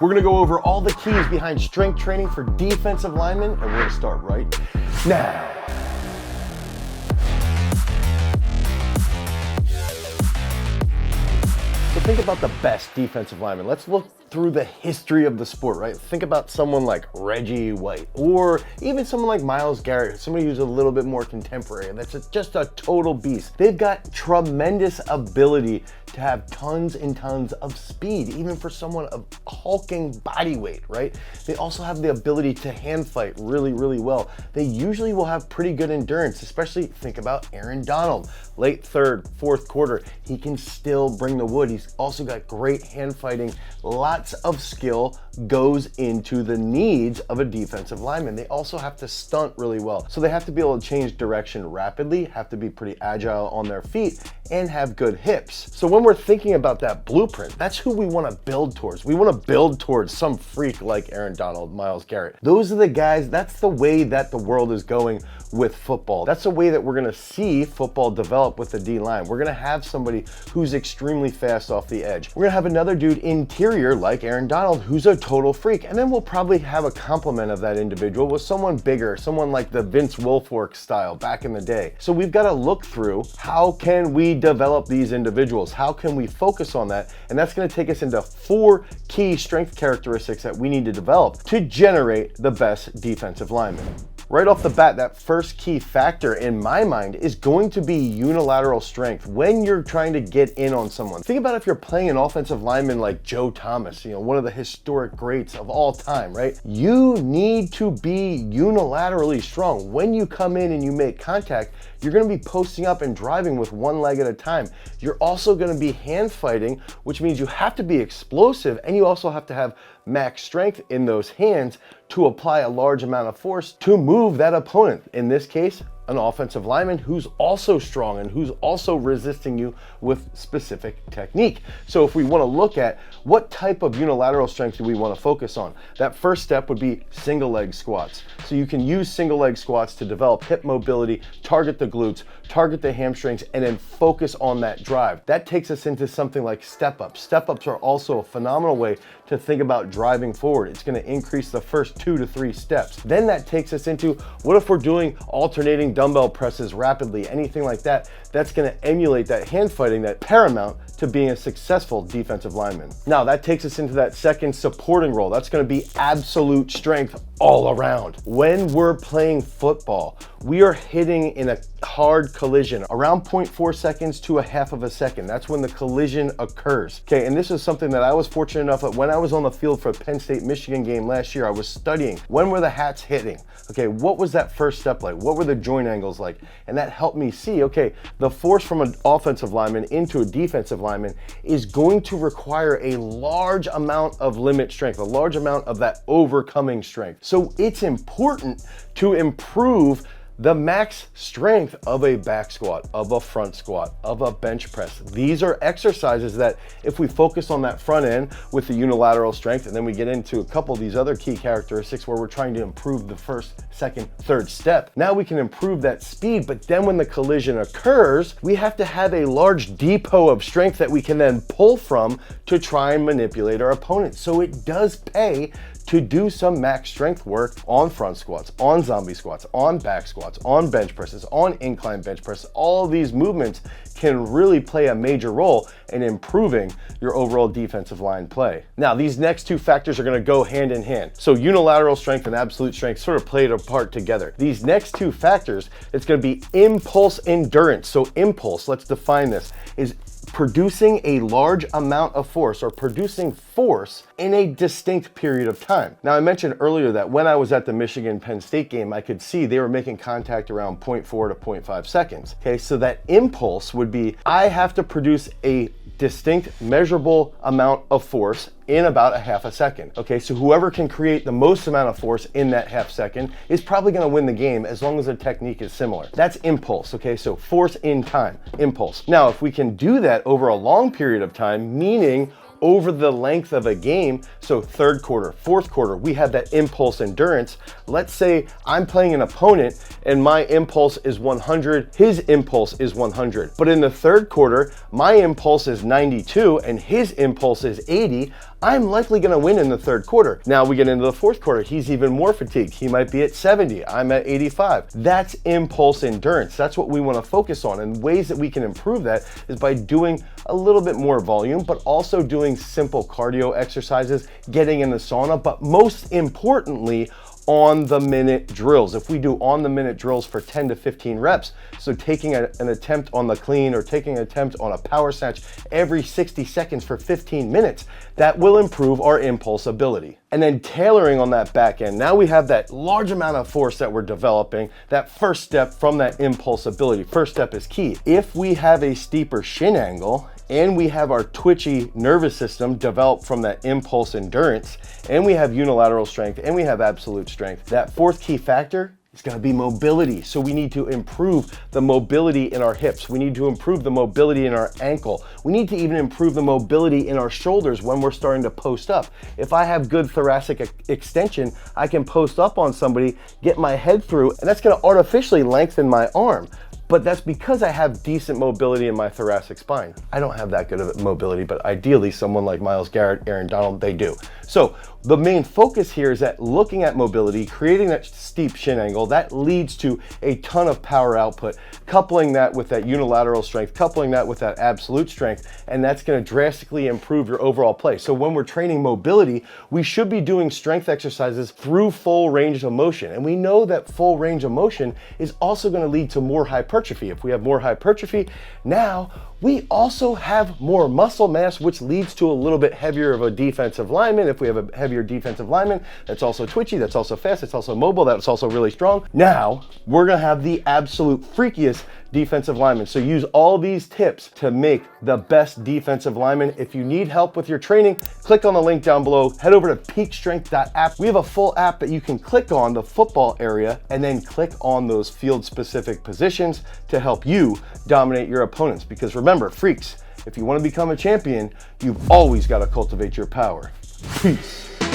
We're gonna go over all the keys behind strength training for defensive linemen, and we're gonna start right now. So think about the best defensive linemen. Let's look through the history of the sport, right? Think about someone like Reggie White, or even someone like Myles Garrett, somebody who's a little bit more contemporary. That's just a total beast. They've got tremendous ability to have tons and tons of speed, even for someone of hulking body weight, right? They also have the ability to hand fight really, really well. They usually will have pretty good endurance, especially think about Aaron Donald. Late third, fourth quarter, he can still bring the wood. He's also got great hand fighting. Lots of skill goes into the needs of a defensive lineman. They also have to stunt really well. So they have to be able to change direction rapidly, have to be pretty agile on their feet, and have good hips. So when we're thinking about that blueprint, that's who we want to build towards. We want to build towards some freak like Aaron Donald, Myles Garrett. Those are the guys, that's the way that the world is going with football. That's the way that we're gonna see football develop with the D-line. We're gonna have somebody who's extremely fast off the edge. We're gonna have another dude interior like Aaron Donald who's a total freak. And then we'll probably have a complement of that individual with someone bigger, someone like the Vince Wilfork style back in the day. So we've got to look through how can we develop these individuals? How can we focus on that? And that's gonna take us into 4 key strength characteristics that we need to develop to generate the best defensive lineman. Right off the bat, that first key factor in my mind is going to be unilateral strength when you're trying to get in on someone. Think about if you're playing an offensive lineman like Joe Thomas, one of the historic greats of all time, right? You need to be unilaterally strong. When you come in and you make contact, you're gonna be posting up and driving with one leg at a time. You're also gonna be hand fighting, which means you have to be explosive, and you also have to have max strength in those hands to apply a large amount of force to move that opponent. In this case, an offensive lineman who's also strong and who's also resisting you with specific technique. So if we want to look at what type of unilateral strength do we want to focus on, that first step would be single leg squats. So you can use single leg squats to develop hip mobility, target the glutes, target the hamstrings, and then focus on that drive. That takes us into something like step ups. Step ups are also a phenomenal way to think about driving forward. It's going to increase the first 2 to 3 steps. Then that takes us into what if we're doing alternating dumbbell presses rapidly, anything like that, that's gonna emulate that hand fighting that's paramount to being a successful defensive lineman. Now that takes us into that second supporting role. That's gonna be absolute strength all around. When we're playing football, we are hitting in a hard collision around 0.4 seconds to a half of a second. That's when the collision occurs. Okay, and this is something that I was fortunate enough that when I was on the field for a Penn State-Michigan game last year, I was studying when were the hats hitting? Okay, what was that first step like? What were the joint angles like? And that helped me see, okay, the force from an offensive lineman into a defensive lineman is going to require a large amount of limit strength, a large amount of that overcoming strength. So it's important to improve the max strength of a back squat, of a front squat, of a bench press. These are exercises that if we focus on that front end with the unilateral strength, and then we get into a couple of these other key characteristics where we're trying to improve the first, second, third step, now we can improve that speed. But then when the collision occurs, we have to have a large depot of strength that we can then pull from to try and manipulate our opponent. So it does pay to do some max strength work on front squats, on zombie squats, on back squats, on bench presses, on incline bench presses. All of these movements can really play a major role in improving your overall defensive line play. Now, these next 2 factors are gonna go hand in hand. So unilateral strength and absolute strength sort of play a part together. These next 2 factors, it's gonna be impulse endurance. So impulse, let's define this, is producing a large amount of force or producing force in a distinct period of time. Now, I mentioned earlier that when I was at the Michigan-Penn State game, I could see they were making contact around 0.4 to 0.5 seconds. Okay, so that impulse would be, I have to produce a distinct measurable amount of force in about a half a second. Okay, so whoever can create the most amount of force in that half second is probably gonna win the game as long as the technique is similar. That's impulse, okay? So force in time, impulse. Now, if we can do that over a long period of time, meaning over the length of a game, so third quarter, fourth quarter, we have that impulse endurance. Let's say I'm playing an opponent and my impulse is 100, his impulse is 100. But in the third quarter, my impulse is 92 and his impulse is 80. I'm likely gonna win in the third quarter. Now we get into the fourth quarter, he's even more fatigued. He might be at 70, I'm at 85. That's impulse endurance. That's what we wanna focus on. And ways that we can improve that is by doing a little bit more volume, but also doing simple cardio exercises, getting in the sauna, but most importantly, on the minute drills. If we do on the minute drills for 10 to 15 reps, so taking an attempt on the clean or taking an attempt on a power snatch every 60 seconds for 15 minutes, that will improve our impulse ability. And then tailoring on that back end, now we have that large amount of force that we're developing, that first step from that impulse ability. First step is key. If we have a steeper shin angle, and we have our twitchy nervous system developed from that impulse endurance, and we have unilateral strength, and we have absolute strength, that fourth key factor is gonna be mobility. So we need to improve the mobility in our hips. We need to improve the mobility in our ankle. We need to even improve the mobility in our shoulders when we're starting to post up. If I have good thoracic extension, I can post up on somebody, get my head through, and that's gonna artificially lengthen my arm. But that's because I have decent mobility in my thoracic spine. I don't have that good of mobility, but ideally someone like Myles Garrett, Aaron Donald, they do. So the main focus here is that looking at mobility, creating that steep shin angle, that leads to a ton of power output, coupling that with that unilateral strength, coupling that with that absolute strength, and that's gonna drastically improve your overall play. So when we're training mobility, we should be doing strength exercises through full range of motion. And we know that full range of motion is also gonna lead to more hypertrophy. If we have more hypertrophy, now we also have more muscle mass, which leads to a little bit heavier of a defensive lineman. If we have a heavier defensive lineman, that's also twitchy, that's also fast, that's also mobile, that's also really strong. Now, we're gonna have the absolute freakiest defensive lineman. So use all these tips to make the best defensive lineman. If you need help with your training, click on the link down below, head over to peakstrength.app. We have a full app that you can click on the football area and then click on those field specific positions to help you dominate your opponents. Because remember, freaks, if you want to become a champion, you've always got to cultivate your power. Peace.